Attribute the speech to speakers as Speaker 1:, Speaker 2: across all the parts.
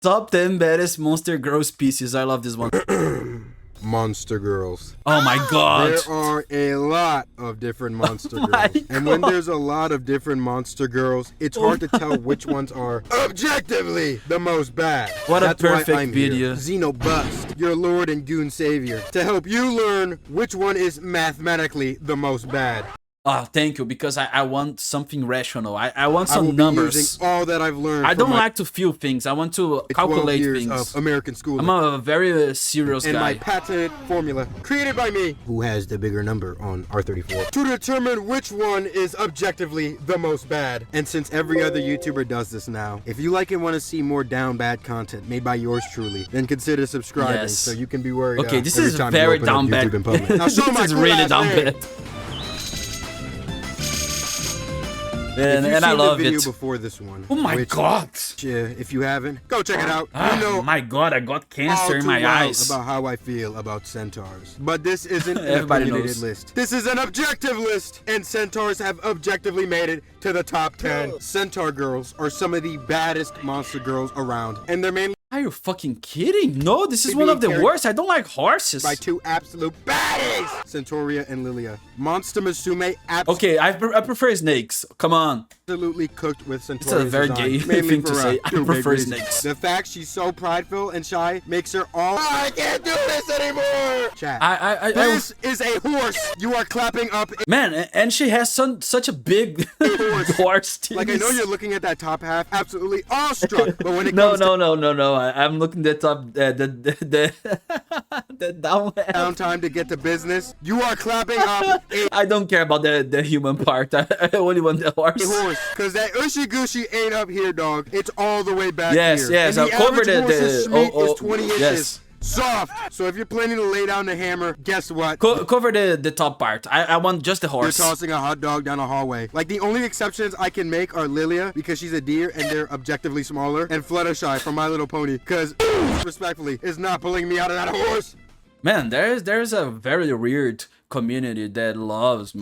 Speaker 1: Top 10 baddest monster girl species. I love this one.
Speaker 2: Monster girls.
Speaker 1: Oh my god.
Speaker 2: There are a lot of different monster
Speaker 1: Oh my
Speaker 2: girls. And when
Speaker 1: God.
Speaker 2: there's a lot of different monster girls, it's hard to tell which ones are objectively the most bad.
Speaker 1: What a
Speaker 2: That's why
Speaker 1: perfect
Speaker 2: I'm
Speaker 1: video.
Speaker 2: Here, Xenobust, your lord and goon savior, to help you learn which one is mathematically the most bad.
Speaker 1: Oh, thank you, because I want something rational. I want
Speaker 2: I will
Speaker 1: some
Speaker 2: be
Speaker 1: numbers.
Speaker 2: using all that I've learned.
Speaker 1: I
Speaker 2: from
Speaker 1: don't
Speaker 2: my
Speaker 1: like to feel things. I want to
Speaker 2: 12
Speaker 1: calculate
Speaker 2: years
Speaker 1: things.
Speaker 2: of American schooling.
Speaker 1: I'm a very serious
Speaker 2: And my
Speaker 1: guy.
Speaker 2: patented formula, created by me, who has the bigger number on R34, to determine which one is objectively the most bad. And since every other YouTuber does this now, if you like and want to see more down bad content made by yours truly, then consider subscribing
Speaker 1: Yes.
Speaker 2: so you can be worried.
Speaker 1: Okay, this
Speaker 2: every
Speaker 1: is
Speaker 2: time you
Speaker 1: very
Speaker 2: open up
Speaker 1: down bad.
Speaker 2: YouTube in public. Now show
Speaker 1: This
Speaker 2: my
Speaker 1: is
Speaker 2: cool
Speaker 1: really
Speaker 2: ass
Speaker 1: down
Speaker 2: name.
Speaker 1: bad.
Speaker 2: If you've
Speaker 1: And I
Speaker 2: seen
Speaker 1: love
Speaker 2: the video
Speaker 1: it.
Speaker 2: before this one,
Speaker 1: Oh my
Speaker 2: which,
Speaker 1: god.
Speaker 2: if you haven't, go check it out.
Speaker 1: Ah,
Speaker 2: You know
Speaker 1: my god, I got
Speaker 2: all
Speaker 1: cancer in
Speaker 2: too
Speaker 1: my
Speaker 2: well
Speaker 1: eyes.
Speaker 2: about how I feel about centaurs. But this isn't an
Speaker 1: Everybody
Speaker 2: opinionated
Speaker 1: knows.
Speaker 2: list. This is an objective list, and centaurs have objectively made it to the top 10. Centaur girls are some of the baddest monster girls around, and they're mainly
Speaker 1: Are you fucking kidding? No, this is
Speaker 2: Maybe
Speaker 1: one of the
Speaker 2: carried
Speaker 1: worst. I don't like horses.
Speaker 2: by two absolute baddies, Centauria and Lilia. Monster Musume
Speaker 1: Okay, I prefer snakes. Come on.
Speaker 2: absolutely cooked with Centaurian
Speaker 1: It's a very
Speaker 2: design,
Speaker 1: gay
Speaker 2: mainly
Speaker 1: thing to
Speaker 2: for,
Speaker 1: say. I
Speaker 2: two
Speaker 1: prefer
Speaker 2: big reasons.
Speaker 1: snakes.
Speaker 2: The fact she's so prideful and shy makes her all I can't do this anymore. Chat. This is a horse. You are clapping up.
Speaker 1: Man, and she has such a big horse.
Speaker 2: Like I know you're looking at that top half, absolutely awestruck. But when it
Speaker 1: No,
Speaker 2: comes
Speaker 1: no. I'm looking at top the down
Speaker 2: to
Speaker 1: half.
Speaker 2: downtime to get to business, you are clapping up a
Speaker 1: I don't care about the human part. I only want the horse.
Speaker 2: horse, cause that ushy gushy ain't up here, dog. It's all the way back
Speaker 1: Yes,
Speaker 2: here.
Speaker 1: yes.
Speaker 2: And
Speaker 1: I'll
Speaker 2: the
Speaker 1: cover
Speaker 2: average horse's meat is 20 inches.
Speaker 1: yes.
Speaker 2: Soft. So if you're planning to lay down the hammer, guess what?
Speaker 1: Cover the top part. I want just the
Speaker 2: You're
Speaker 1: horse.
Speaker 2: tossing a hot dog down a hallway. Like the only exceptions I can make are Lilia because she's a deer and they're objectively smaller, and Fluttershy from My Little Pony because respectfully is not pulling me out of that horse.
Speaker 1: Man, there's a very weird community that loves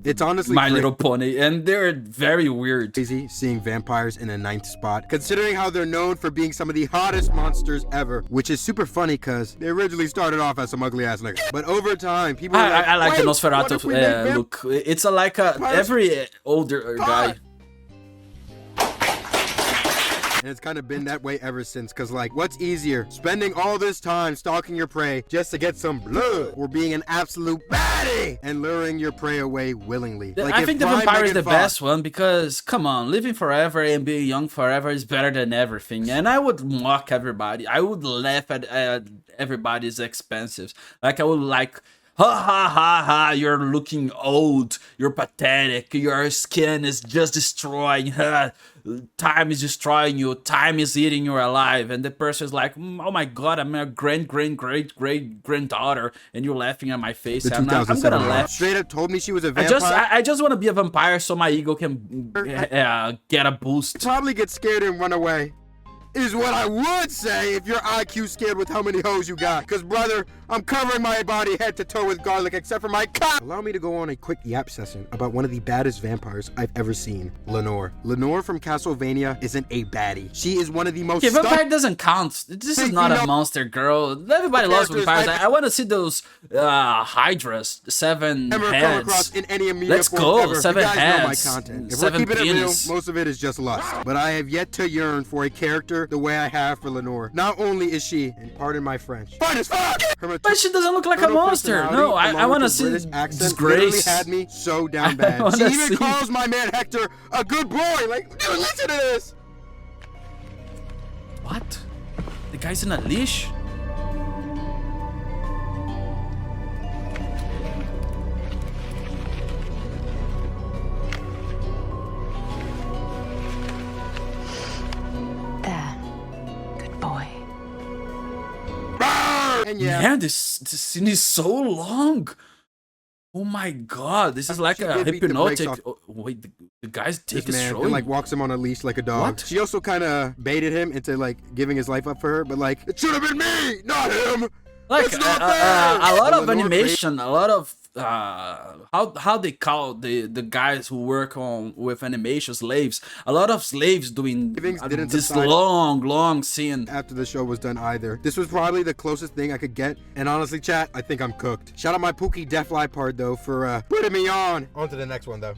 Speaker 2: It's honestly
Speaker 1: My
Speaker 2: great.
Speaker 1: Little Pony, and they're very weird.
Speaker 2: Crazy seeing vampires in a 9th spot, considering how they're known for being some of the hottest monsters ever, which is super funny because they originally started off as some ugly ass niggas, but over time people were
Speaker 1: I like the
Speaker 2: "Wait, what
Speaker 1: Nosferatu
Speaker 2: if we make vamp-
Speaker 1: look. It's like every older guy.
Speaker 2: And it's kind of been that way ever since, because like, what's easier, spending all this time stalking your prey just to get some blood, or being an absolute baddie and luring your prey away willingly? Like,
Speaker 1: I
Speaker 2: if
Speaker 1: think the
Speaker 2: Prime
Speaker 1: vampire is
Speaker 2: Megan
Speaker 1: the best one because, come on, living forever and being young forever is better than everything. And I would mock everybody. I would laugh at everybody's expenses. Like, I would like, ha ha ha ha, you're looking old, you're pathetic, your skin is just destroying, huh? Time is destroying you, time is eating you alive, and the person is like, oh my god, I'm a great-great-great-great-granddaughter, and you're laughing at my face.
Speaker 2: The
Speaker 1: I'm gonna
Speaker 2: 2007
Speaker 1: laugh.
Speaker 2: straight up told me she was a vampire.
Speaker 1: I just want to be a vampire so my ego can get a boost.
Speaker 2: Probably get scared and run away. Is what I would say if your IQ scared with how many hoes you got. Cause brother, I'm covering my body head to toe with garlic except for my cock. Allow me to go on a quick yap session about one of the baddest vampires I've ever seen, Lenore. Lenore from Castlevania isn't a baddie. She is one of the most
Speaker 1: Yeah, vampire doesn't count. This is not a
Speaker 2: know,
Speaker 1: monster girl. Everybody loves
Speaker 2: characters
Speaker 1: vampires. I want to see those hydras, 7
Speaker 2: ever come
Speaker 1: heads.
Speaker 2: across in any media
Speaker 1: Let's
Speaker 2: form
Speaker 1: go,
Speaker 2: ever.
Speaker 1: 7
Speaker 2: you guys know my
Speaker 1: heads,
Speaker 2: content. If
Speaker 1: 7
Speaker 2: we're keeping it real,
Speaker 1: penis.
Speaker 2: most of it is just lust. But I have yet to yearn for a character the way I have for Lenore. Not only is she, and pardon my French, fine as fuck!
Speaker 1: But she doesn't look like a monster. No, I want to see disgrace.
Speaker 2: Had me so down bad. She even calls my man Hector a good boy. Like, dude, listen to this.
Speaker 1: What? The guy's in a leash?
Speaker 3: There. Good boy.
Speaker 2: And yeah,
Speaker 1: Man, this scene is so long. Oh my god, this is like
Speaker 2: She
Speaker 1: a
Speaker 2: did beat the brakes
Speaker 1: hypnotic.
Speaker 2: off.
Speaker 1: Oh, wait, the guy's
Speaker 2: this
Speaker 1: dick is
Speaker 2: man
Speaker 1: showing.
Speaker 2: and like walks him on a leash like a dog.
Speaker 1: What?
Speaker 2: She also kind of baited him into like giving his life up for her, but like, it should have been me, not him.
Speaker 1: Like
Speaker 2: It's not fair!
Speaker 1: a lot of
Speaker 2: Lenore
Speaker 1: animation, a lot of how they call the guys who work on with animation slaves. A lot of slaves doing
Speaker 2: Didn't
Speaker 1: this
Speaker 2: decide
Speaker 1: long scene.
Speaker 2: after the show was done either. This was probably the closest thing I could get, and honestly, chat, I think I'm cooked. Shout out my Pookie Deathfly part though for putting me on. On to the next one though.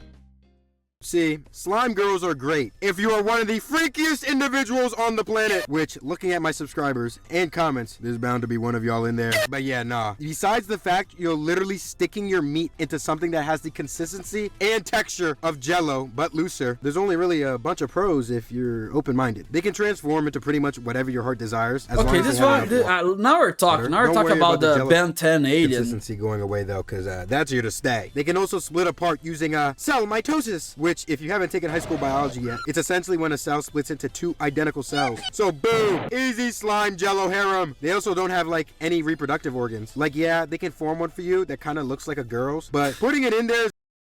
Speaker 2: See, slime girls are great if you are one of the freakiest individuals on the planet, which, looking at my subscribers and comments, there's bound to be one of y'all in there. But yeah, nah. Besides the fact you're literally sticking your meat into something that has the consistency and texture of Jello, but looser, there's only really a bunch of pros if you're open-minded. They can transform into pretty much whatever your heart desires. As long
Speaker 1: Okay,
Speaker 2: as
Speaker 1: this
Speaker 2: they have
Speaker 1: one.
Speaker 2: enough
Speaker 1: Now we're talking. Now we're
Speaker 2: Don't
Speaker 1: talking
Speaker 2: worry
Speaker 1: about
Speaker 2: about the
Speaker 1: the
Speaker 2: Jell-O
Speaker 1: Ben 10 alien.
Speaker 2: consistency going away though, because that's here to stay. They can also split apart using cell mitosis, which if you haven't taken high school biology yet, it's essentially when a cell splits into two identical cells. So boom, easy slime Jello harem. They also don't have like any reproductive organs. Like yeah, they can form one for you that kind of looks like a girl's, but putting it in there is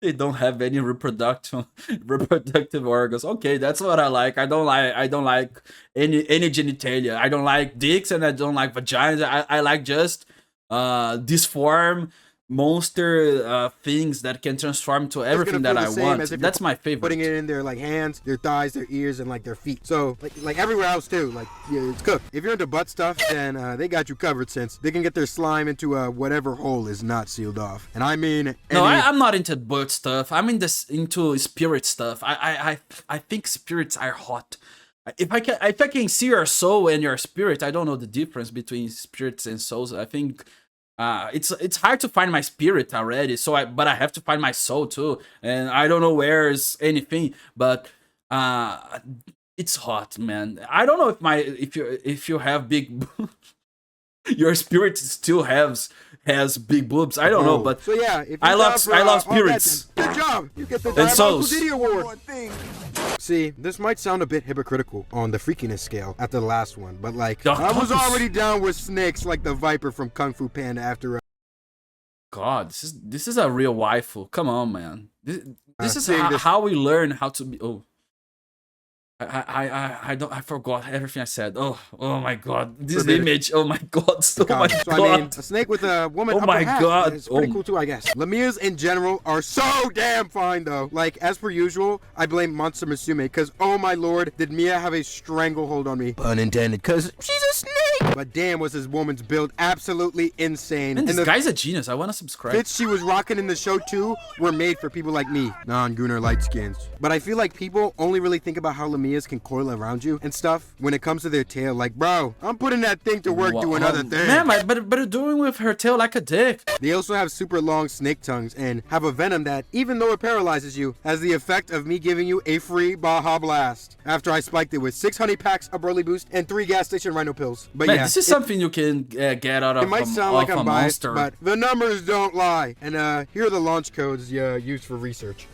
Speaker 1: They don't have any reproductive organs. Okay, that's what I like. I don't like any genitalia. I don't like dicks and I don't like vaginas. I like just disform monster things that can transform to everything that I want. That's my favorite.
Speaker 2: putting it in their like hands, their thighs, their ears, and like their feet. So like everywhere else too. Like yeah, it's cooked. If you're into butt stuff, then they got you covered since they can get their slime into whatever hole is not sealed off. And I mean,
Speaker 1: No, I'm not into butt stuff. I'm into spirit stuff. I think spirits are hot. If I can see your soul and your spirit, I don't know the difference between spirits and souls. I think it's hard to find my spirit already, but I have to find my soul too, and I don't know where's anything, but it's hot, man. I don't know if you have big your spirit still has big boobs. I don't know, but
Speaker 2: so yeah, if
Speaker 1: I love spirits.
Speaker 2: Good job, you get the
Speaker 1: And souls.
Speaker 2: City Award. See, this might sound a bit hypocritical on the freakiness scale after the last one, but like, I was already down with snakes like the Viper from Kung Fu Panda after.
Speaker 1: God, this is a real waifu. Come on, man. This is
Speaker 2: seeing this-
Speaker 1: how we learn how to be. Oh, I forgot everything I said. Oh my God, this
Speaker 2: Forbidden.
Speaker 1: image. Oh my God, oh my
Speaker 2: So
Speaker 1: God.
Speaker 2: I mean, a snake with a woman.
Speaker 1: Oh
Speaker 2: upper
Speaker 1: my
Speaker 2: half
Speaker 1: God.
Speaker 2: is pretty
Speaker 1: Oh.
Speaker 2: cool too, I guess. Lamias in general are so damn fine though. Like as per usual, I blame Monster Musume because oh my lord, did Mia have a stranglehold on me? Pun intended, because she's a snake. But damn, was this woman's build absolutely insane.
Speaker 1: Man,
Speaker 2: and
Speaker 1: this
Speaker 2: the
Speaker 1: guy's a genius. I want to subscribe.
Speaker 2: fits she was rocking in the show too were made for people like me, non-gooner light skins. But I feel like people only really think about how Lamias can coil around you and stuff when it comes to their tail. Like, bro, I'm putting that thing to work doing other things.
Speaker 1: Man, but doing with her tail like a dick.
Speaker 2: They also have super long snake tongues and have a venom that, even though it paralyzes you, has the effect of me giving you a free Baja Blast after I spiked it with 6 honey packs, a Burly Boost, and 3 gas station Rhino pills. But
Speaker 1: Man,
Speaker 2: yeah,
Speaker 1: this is something you can get out of
Speaker 2: it might sound like
Speaker 1: a
Speaker 2: I'm biased,
Speaker 1: monster.
Speaker 2: but the numbers don't lie. And here are the launch codes used for research.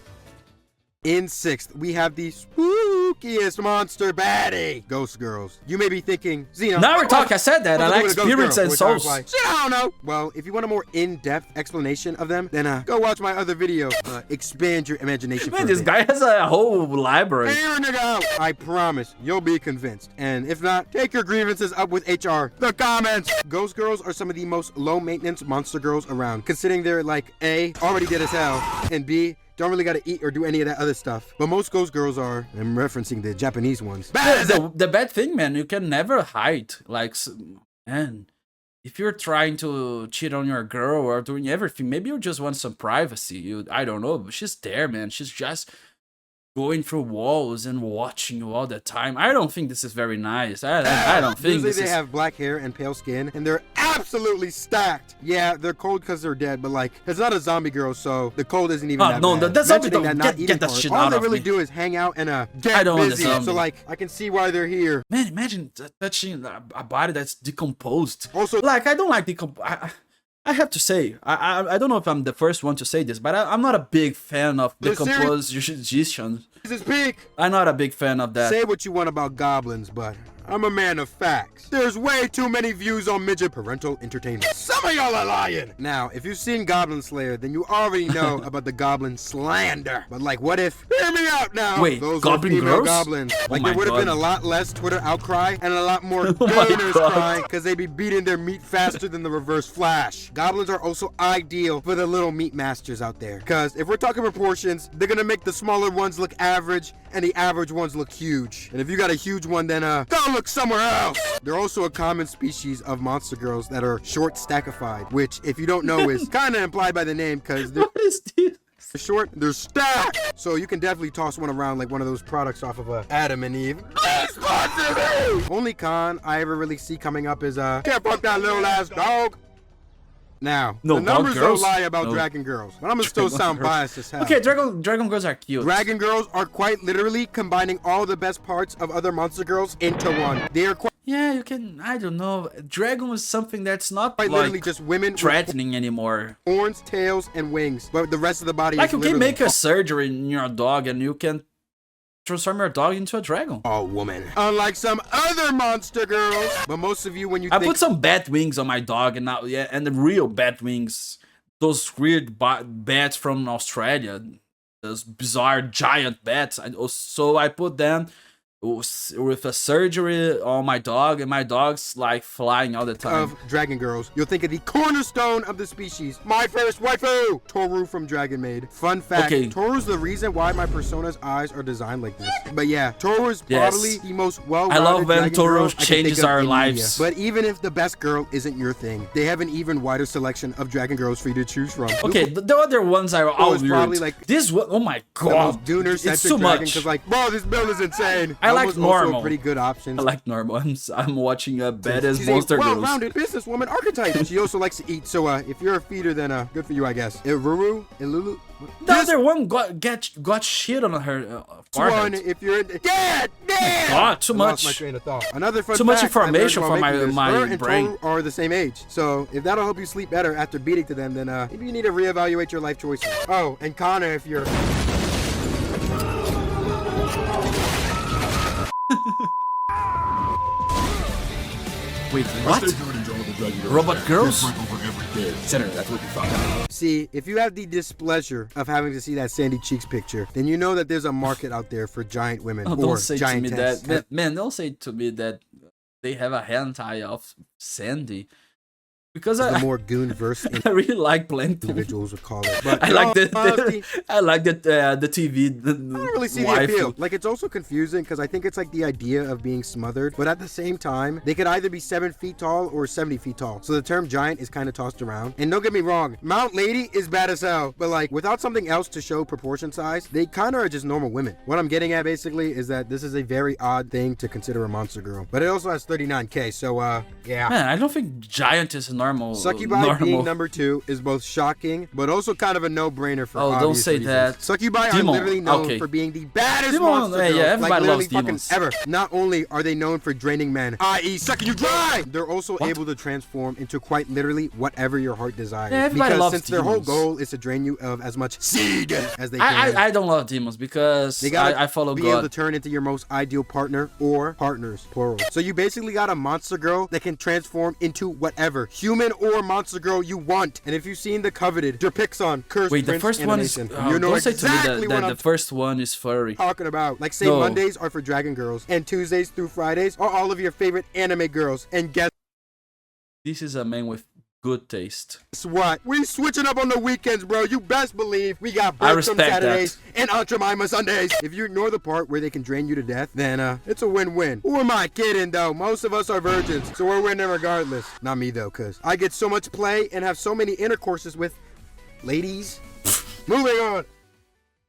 Speaker 2: In 6th, we have the spookiest monster baddie, Ghost Girls. You may be thinking, Xeno.
Speaker 1: Now we're talking. I said that. I
Speaker 2: what's
Speaker 1: like
Speaker 2: it with a ghost
Speaker 1: spirits
Speaker 2: girl?
Speaker 1: and
Speaker 2: Which I
Speaker 1: souls.
Speaker 2: reply, shit, I don't know. Well, if you want a more in-depth explanation of them, then go watch my other video. Expand your imagination.
Speaker 1: Man,
Speaker 2: for a
Speaker 1: this
Speaker 2: bit.
Speaker 1: guy has a whole library.
Speaker 2: Hear a nigga out. I promise you'll be convinced. And if not, take your grievances up with HR. The comments. Ghost Girls are some of the most low-maintenance monster girls around, considering they're like A, already dead as hell, and B, don't really gotta eat or do any of that other stuff. But most Ghost Girls are, I'm referencing the Japanese ones.
Speaker 1: The bad thing, man, you can never hide. Like, man, if you're trying to cheat on your girl or doing everything, maybe you just want some privacy. I don't know, but she's there, man. She's just going through walls and watching you all the time. I don't think this is very nice. I don't think
Speaker 2: Usually
Speaker 1: this
Speaker 2: they
Speaker 1: is...
Speaker 2: have black hair and pale skin, and they're absolutely stacked. Yeah, they're cold because they're dead, but like, it's not a zombie girl, so the cold isn't even that
Speaker 1: no,
Speaker 2: bad.
Speaker 1: the zombie
Speaker 2: Mentioning
Speaker 1: don't
Speaker 2: that not
Speaker 1: get
Speaker 2: eating
Speaker 1: that
Speaker 2: part,
Speaker 1: shit
Speaker 2: all
Speaker 1: out
Speaker 2: they
Speaker 1: of
Speaker 2: really
Speaker 1: me.
Speaker 2: do is hang out and get
Speaker 1: I don't want the
Speaker 2: busy.
Speaker 1: zombie.
Speaker 2: So like, I can see why they're here.
Speaker 1: Man, imagine touching a body that's decomposed.
Speaker 2: Also,
Speaker 1: Like, I don't like I have to say, I don't know if I'm the first one to say this, but I'm not a big fan of
Speaker 2: The series-
Speaker 1: decomposition.
Speaker 2: This is peak.
Speaker 1: I'm not a big fan of that.
Speaker 2: Say what you want about goblins, but I'm a man of facts. There's way too many views on midget parental entertainment. Some of y'all are lying. Now, if you've seen Goblin Slayer, then you already know about the goblin slander. But like, what if? Hear me out now.
Speaker 1: Wait,
Speaker 2: those
Speaker 1: goblin
Speaker 2: are female
Speaker 1: girls?
Speaker 2: goblins. Like,
Speaker 1: my
Speaker 2: there would have been
Speaker 1: God.
Speaker 2: a lot less Twitter outcry and a lot more
Speaker 1: Oh my
Speaker 2: gainers
Speaker 1: God.
Speaker 2: crying because they'd be beating their meat faster than the Reverse Flash. Goblins are also ideal for the little meat masters out there. Because if we're talking proportions, they're gonna make the smaller ones look average and the average ones look huge. And if you got a huge one, then go look somewhere else. They're also a common species of monster girls that are short stackified, which, if you don't know, is kind of implied by the name because they're
Speaker 1: What is this?
Speaker 2: short, they're stacked. So you can definitely toss one around like one of those products off of Adam and Eve. Please sponsor me! Only con I ever really see coming up is can't fuck that little ass dog. Now,
Speaker 1: No,
Speaker 2: the numbers
Speaker 1: dog
Speaker 2: don't
Speaker 1: girls?
Speaker 2: lie about
Speaker 1: No.
Speaker 2: Dragon Girls, but I'm gonna still
Speaker 1: Dragon
Speaker 2: sound
Speaker 1: girls.
Speaker 2: biased as hell.
Speaker 1: Okay, Dragon Girls are cute.
Speaker 2: Dragon Girls are quite literally combining all the best parts of other monster girls into one. They are quite
Speaker 1: Yeah, you can. I don't know. Dragon was something that's not
Speaker 2: literally
Speaker 1: like
Speaker 2: just women with
Speaker 1: threatening anymore.
Speaker 2: horns, tails, and wings, but the rest of the body
Speaker 1: Like
Speaker 2: is
Speaker 1: you can
Speaker 2: literally
Speaker 1: make a surgery in your dog and you can transform your dog into a dragon.
Speaker 2: all woman. Unlike some other monster girls, but most of you, when you
Speaker 1: I
Speaker 2: think
Speaker 1: put some bat wings on my dog and now yeah, and the real bat wings, those weird bats from Australia, those bizarre giant bats. So I put them with a surgery on my dog, and my dog's like flying all the time.
Speaker 2: of Dragon Girls, you'll think of the cornerstone of the species, my first waifu, Toru from Dragon Maid. Fun fact,
Speaker 1: Okay.
Speaker 2: Toru's the reason why my persona's eyes are designed like this. But yeah, Toru is
Speaker 1: Yes.
Speaker 2: probably the most well-rounded
Speaker 1: I love when
Speaker 2: Dragon
Speaker 1: Toru
Speaker 2: girl I can
Speaker 1: changes
Speaker 2: think of
Speaker 1: our
Speaker 2: in
Speaker 1: lives.
Speaker 2: media. But even if the best girl isn't your thing, they have an even wider selection of Dragon Girls for you to choose from.
Speaker 1: Okay, the other ones are all
Speaker 2: is
Speaker 1: weird.
Speaker 2: probably like
Speaker 1: This one, oh my
Speaker 2: the most
Speaker 1: god,
Speaker 2: Dooner-centric
Speaker 1: it's too
Speaker 2: dragon,
Speaker 1: much.
Speaker 2: because like, bro, this build is insane.
Speaker 1: I like
Speaker 2: was also
Speaker 1: normal.
Speaker 2: a pretty good option.
Speaker 1: I like normal. I'm watching a Baddest
Speaker 2: She's
Speaker 1: monster
Speaker 2: a
Speaker 1: girls.
Speaker 2: well-rounded businesswoman archetype. She also likes to eat, so if you're a feeder, then good for you, I guess. Iruru, Ilulu.
Speaker 1: The other one got shit on her
Speaker 2: One,
Speaker 1: forehead.
Speaker 2: if you're in Dad!
Speaker 1: God, too
Speaker 2: I lost my
Speaker 1: much.
Speaker 2: train of thought. Another fun
Speaker 1: Too much
Speaker 2: fact I learned
Speaker 1: information
Speaker 2: while
Speaker 1: for
Speaker 2: making this,
Speaker 1: my
Speaker 2: her and
Speaker 1: brain.
Speaker 2: Toru are the same age, so if that'll help you sleep better after beating to them, then maybe you need to reevaluate your life choices. Oh, and Connor, if you're
Speaker 1: Wait, what? Robot girls? Center, that would be fun.
Speaker 2: See, if you have the displeasure of having to see that Sandy Cheeks picture, then you know that there's a market out there for giant women
Speaker 1: Oh,
Speaker 2: or
Speaker 1: don't say to me
Speaker 2: giantess.
Speaker 1: that. Man, don't say to me that they have a hentai of Sandy. Because
Speaker 2: The
Speaker 1: I,
Speaker 2: more goon-verse
Speaker 1: I really like Plankton.
Speaker 2: individuals would call it. But
Speaker 1: I like
Speaker 2: in all honesty,
Speaker 1: I like the TV.
Speaker 2: I don't really see the
Speaker 1: waifu.
Speaker 2: appeal. Like, it's also confusing because I think it's like the idea of being smothered, but at the same time, they could either be 7 feet tall or 70 feet tall. So the term giant is kind of tossed around. And don't get me wrong, Mount Lady is bad as hell, but like, without something else to show proportion size, they kind of are just normal women. What I'm getting at basically is that this is a very odd thing to consider a monster girl, but it also has 39K, so yeah.
Speaker 1: Man, I don't think giant is normal.
Speaker 2: Succubi being number 2 is both shocking, but also kind of a no-brainer for
Speaker 1: Oh, don't
Speaker 2: obvious
Speaker 1: say
Speaker 2: reasons.
Speaker 1: that.
Speaker 2: Succubi are
Speaker 1: Demon,
Speaker 2: literally known
Speaker 1: okay.
Speaker 2: for being the baddest
Speaker 1: Demon,
Speaker 2: monster
Speaker 1: yeah,
Speaker 2: girls,
Speaker 1: everybody
Speaker 2: like literally
Speaker 1: loves
Speaker 2: fucking
Speaker 1: demons.
Speaker 2: ever. Not only are they known for draining men, i.e. sucking you dry, they're also
Speaker 1: What?
Speaker 2: able to transform into quite literally whatever your heart desires.
Speaker 1: Yeah, everybody
Speaker 2: because
Speaker 1: loves
Speaker 2: since their whole
Speaker 1: demons.
Speaker 2: goal is to drain you of as much seed as they can.
Speaker 1: I don't love demons because
Speaker 2: They gotta
Speaker 1: I follow
Speaker 2: be able to
Speaker 1: God.
Speaker 2: turn into your most ideal partner or partners, plural. So you basically got a monster girl that can transform into whatever, human or monster girl you want. And if you've seen the coveted Derpixon Cursed
Speaker 1: Wait, the
Speaker 2: Prince
Speaker 1: first one is.
Speaker 2: animation, you know
Speaker 1: don't say to me
Speaker 2: exactly
Speaker 1: that
Speaker 2: what I'm
Speaker 1: the first one is furry.
Speaker 2: talking about. Like, say
Speaker 1: No.
Speaker 2: Mondays are for Dragon Girls, and Tuesdays through Fridays are all of your favorite anime girls. And guess
Speaker 1: This is a man with good taste.
Speaker 2: what? We switching up on the weekends, bro. You best believe we got
Speaker 1: I
Speaker 2: Bertram
Speaker 1: respect
Speaker 2: Saturdays and Aunt Jemima Sundays. If you ignore the part where they can drain you to death, then it's a win-win. Who am I kidding, though? Most of us are virgins, so we're winning regardless. Not me, though, because I get so much play and have so many intercourses with ladies. Moving on.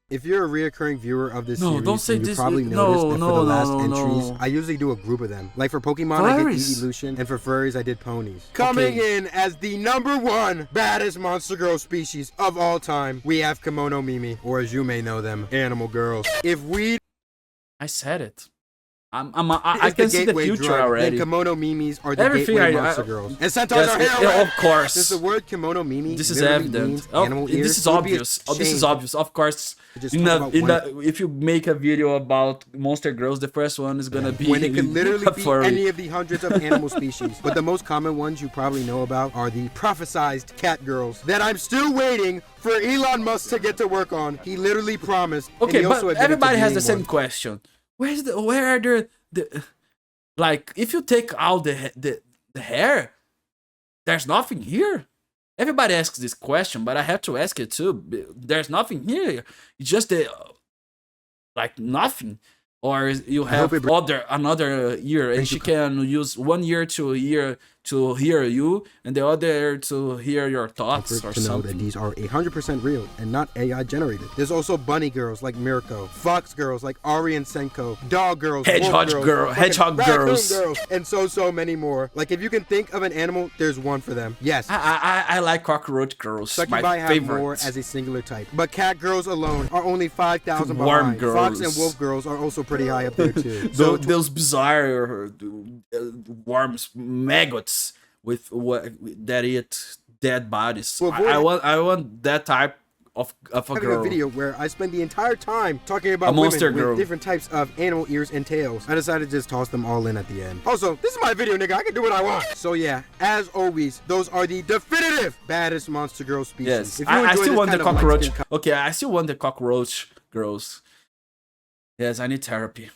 Speaker 2: If you're a reoccurring viewer of this
Speaker 1: No,
Speaker 2: series,
Speaker 1: don't say
Speaker 2: then you
Speaker 1: this-
Speaker 2: probably
Speaker 1: no,
Speaker 2: noticed that
Speaker 1: no,
Speaker 2: for the
Speaker 1: no,
Speaker 2: last
Speaker 1: no,
Speaker 2: entries,
Speaker 1: no.
Speaker 2: I usually do a group of them. Like for Pokemon, I did
Speaker 1: Furries.
Speaker 2: Evolution, and for furries, I did ponies. Coming in as the #1 baddest monster girl species of all time, we have Kimono Mimi, or as you may know them, Animal Girls. If we
Speaker 1: I said it. I
Speaker 2: is
Speaker 1: can see the
Speaker 2: gateway
Speaker 1: future
Speaker 2: drug,
Speaker 1: already.
Speaker 2: Then kimono mimis are the
Speaker 1: Everything
Speaker 2: gateway
Speaker 1: I-
Speaker 2: monster girls. And centaurs
Speaker 1: Yes,
Speaker 2: are heroin.
Speaker 1: of course.
Speaker 2: Since the word kimono mimi
Speaker 1: This is
Speaker 2: literally
Speaker 1: evident.
Speaker 2: means
Speaker 1: Oh,
Speaker 2: animal ears,
Speaker 1: this is
Speaker 2: it would be a
Speaker 1: obvious. Oh, this is
Speaker 2: shame
Speaker 1: obvious. Of course,
Speaker 2: to just talk about
Speaker 1: if you make a video about monster girls, the first one is gonna be
Speaker 2: when it could literally
Speaker 1: a
Speaker 2: be
Speaker 1: furry.
Speaker 2: any of the hundreds of animal species. But the most common ones you probably know about are the prophesized cat girls that I'm still waiting for Elon Musk to get to work on. He literally promised. and
Speaker 1: Okay,
Speaker 2: he also
Speaker 1: but
Speaker 2: admitted to
Speaker 1: everybody has
Speaker 2: being
Speaker 1: the same
Speaker 2: one.
Speaker 1: question. Where are the like if you take out the hair, there's nothing here. Everybody asks this question, but I have to ask it too. There's nothing here. It's just the like nothing. Or you have
Speaker 2: hope it
Speaker 1: another ear, and she can use one ear to hear you, and the other to hear your thoughts or
Speaker 2: to know that
Speaker 1: something.
Speaker 2: these are 100% real and not AI generated. There's also bunny girls like Mirko, fox girls like Ari and Senko, dog girls,
Speaker 1: Hedgehog
Speaker 2: wolf
Speaker 1: girl-
Speaker 2: fucking
Speaker 1: hedgehog
Speaker 2: raccoon
Speaker 1: girls.
Speaker 2: and so many more. Like if you can think of an animal, there's one for them. Yes.
Speaker 1: I like cockroach girls.
Speaker 2: Succubi
Speaker 1: My
Speaker 2: have
Speaker 1: favorite.
Speaker 2: more as a singular type, but cat girls alone are only 5,000
Speaker 1: Worm
Speaker 2: behind. Fox
Speaker 1: girls.
Speaker 2: and wolf girls are also pretty high up there too. So
Speaker 1: Those bizarre worms, maggots with that eat dead bodies.
Speaker 2: To avoid-
Speaker 1: I want that type of a
Speaker 2: having a
Speaker 1: girl.
Speaker 2: video where I spend the entire time talking about
Speaker 1: A monster
Speaker 2: women
Speaker 1: girl.
Speaker 2: with different types of animal ears and tails. I decided to just toss them all in at the end. Also, this is my video, nigga. I can do what I want. So yeah, as always, those are the definitive baddest monster girl species.
Speaker 1: Yes,
Speaker 2: If you
Speaker 1: I
Speaker 2: enjoy
Speaker 1: still
Speaker 2: this
Speaker 1: want the
Speaker 2: kind of
Speaker 1: cockroach.
Speaker 2: light-skinned
Speaker 1: Okay, I still want the cockroach girls. Yes, I need therapy.